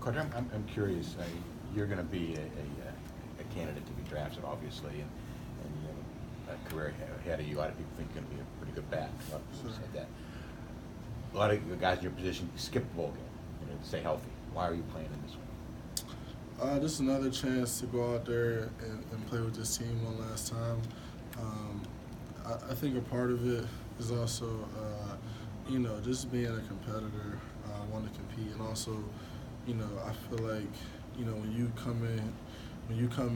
Carter, I'm curious. You're going to be a candidate to be drafted, obviously, and you have a career ahead of you. A lot of people think you're going to be a pretty good back. A lot of people said that. A lot of guys in your position skip the ball game, to stay healthy. Why are you playing in this one? Just another chance to go out there and play with this team one last time. I think a part of it is also, just being a competitor, want to compete, and also, I feel like, when you come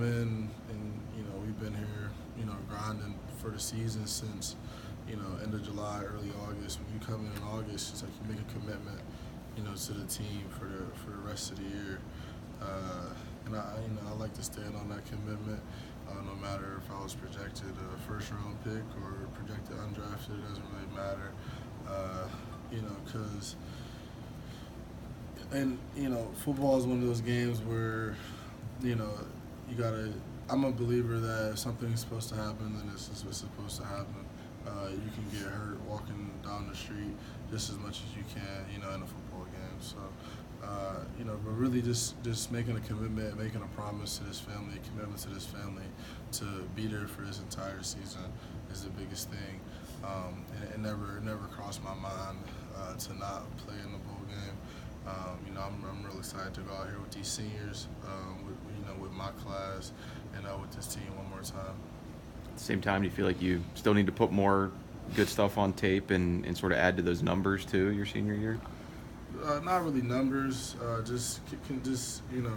in, and we've been here, grinding for the season since, end of July, early August. When you come in August, it's like you make a commitment, to the team for the rest of the year. And I like to stand on that commitment, no matter if I was projected a first-round pick or projected undrafted. It doesn't really matter, because football is one of those games where, you gotta. I'm a believer that if something's supposed to happen, then it's supposed to happen. You can get hurt walking down the street just as much as you can, in a football game. So. But really just making a commitment, making a promise to this family, a commitment to this family to be there for this entire season is the biggest thing. And it never crossed my mind to not play in the bowl game. I'm really excited to go out here with these seniors, with my class, and with this team one more time. At the same time, do you feel like you still need to put more good stuff on tape and sort of add to those numbers too your senior year? Not really numbers,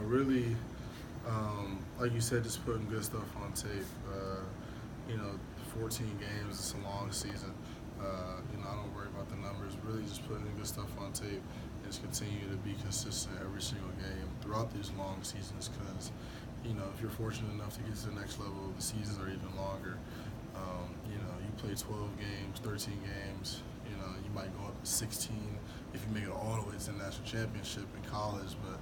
really, like you said, just putting good stuff on tape. 14 games, it's a long season. I don't worry about the numbers. Really just putting good stuff on tape and just continue to be consistent every single game throughout these long seasons because, if you're fortunate enough to get to the next level, the seasons are even longer. You play 12 games, 13 games, you might go up to 16 if you make it all the way to the national championship in college. But,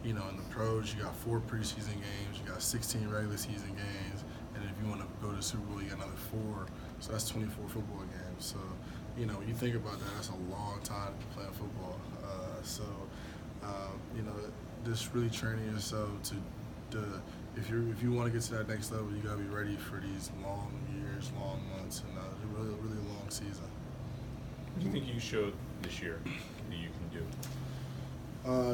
in the pros, you got 4 preseason games, you got 16 regular season games, and if you want to go to the Super Bowl, you got another 4. So that's 24 football games. So, when you think about that, that's a long time to be playing football. Just really training yourself to if you want to get to that next level, you got to be ready for these long years, long months, and a really, really long season. What do you think you showed this year that you can do?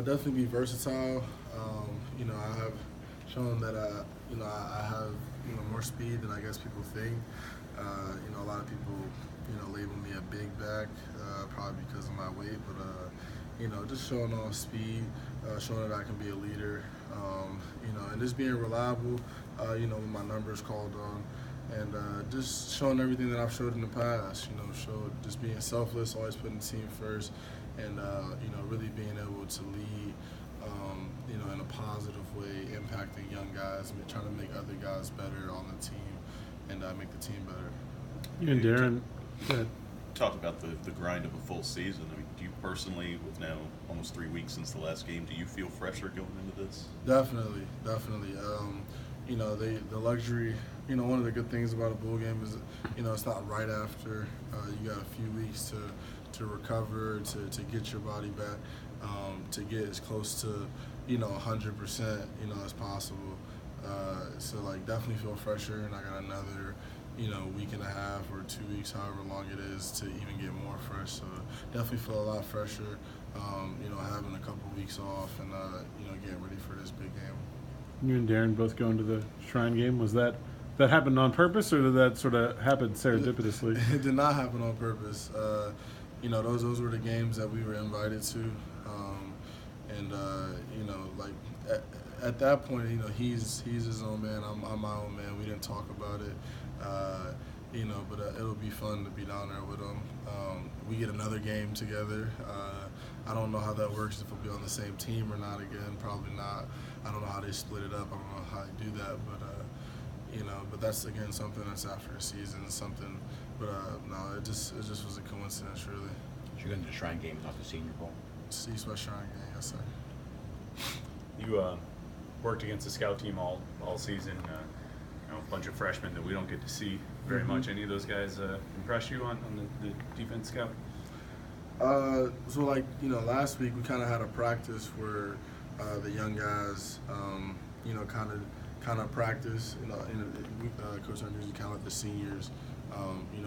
Definitely be versatile. I have shown that I have more speed than I guess people think. A lot of people label me a big back, probably because of my weight, but just showing off speed, showing that I can be a leader, and just being reliable. When my numbers called on. And just showing everything that I've showed in the past, just being selfless, always putting the team first, and, really being able to lead, in a positive way, impacting young guys, trying to make other guys better on the team and make the team better. You and Darren talked about the grind of a full season. I mean, do you personally, with now almost 3 weeks since the last game, do you feel fresher going into this? Definitely. The luxury, one of the good things about a bowl game is, it's not right after. You got a few weeks to recover, to get your body back, to get as close to, 100%, as possible. So, definitely feel fresher, and I got another, week and a half or 2 weeks, however long it is, to even get more fresh. So, definitely feel a lot fresher, having a couple weeks off and, getting ready for this big game. You and Darren both going to the Shrine game. Was that happened on purpose, or did that sort of happen serendipitously? It did not happen on purpose. Those were the games that we were invited to, at that point, he's his own man. I'm my own man. We didn't talk about it, but it'll be fun to be down there with him. We get another game together. I don't know how that works, if we'll be on the same team or not again. Probably not. I don't know how they split it up. I don't know how they do that, but that's again something that's after the season, something. But no, it just was a coincidence, really. So you're going to the Shrine game, not the Senior Bowl. It's East West Shrine game, yes sir. You worked against the scout team all season. A bunch of freshmen that we don't get to see very much. Any of those guys impress you on the defense scout? Last week we kind of had a practice where the young guys, kind of practice. Coach Hunter usually kind of let the seniors,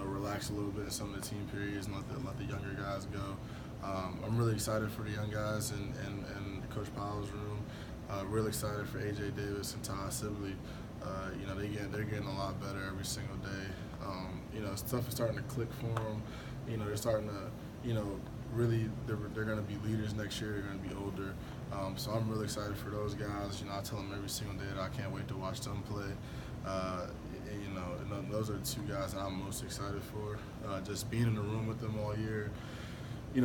relax a little bit in some of the team periods and let the younger guys go. I'm really excited for the young guys in Coach Powell's room. Really excited for AJ Davis and Ty Sibley. They're getting a lot better every single day. Stuff is starting to click for them. They're starting to, really they're going to be leaders next year. They're going to be older. So I'm really excited for those guys. I tell them every single day that I can't wait to watch them play. And those are the two guys that I'm most excited for. Just being in the room with them all year.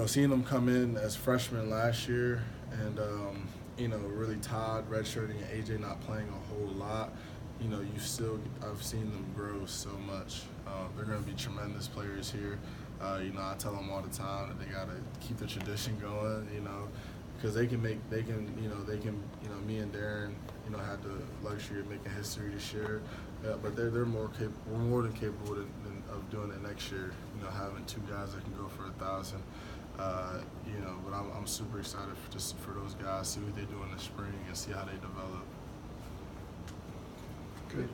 Seeing them come in as freshmen last year and, really Todd redshirting and AJ not playing a whole lot. I've seen them grow so much. They're going to be tremendous players here. I tell them all the time that they got to keep the tradition going, because me and Darren, had the luxury of making history this year. But they're more than capable of doing it next year. Having two guys that can go for 1,000. But I'm super excited for those guys, see what they do in the spring and see how they develop. Good.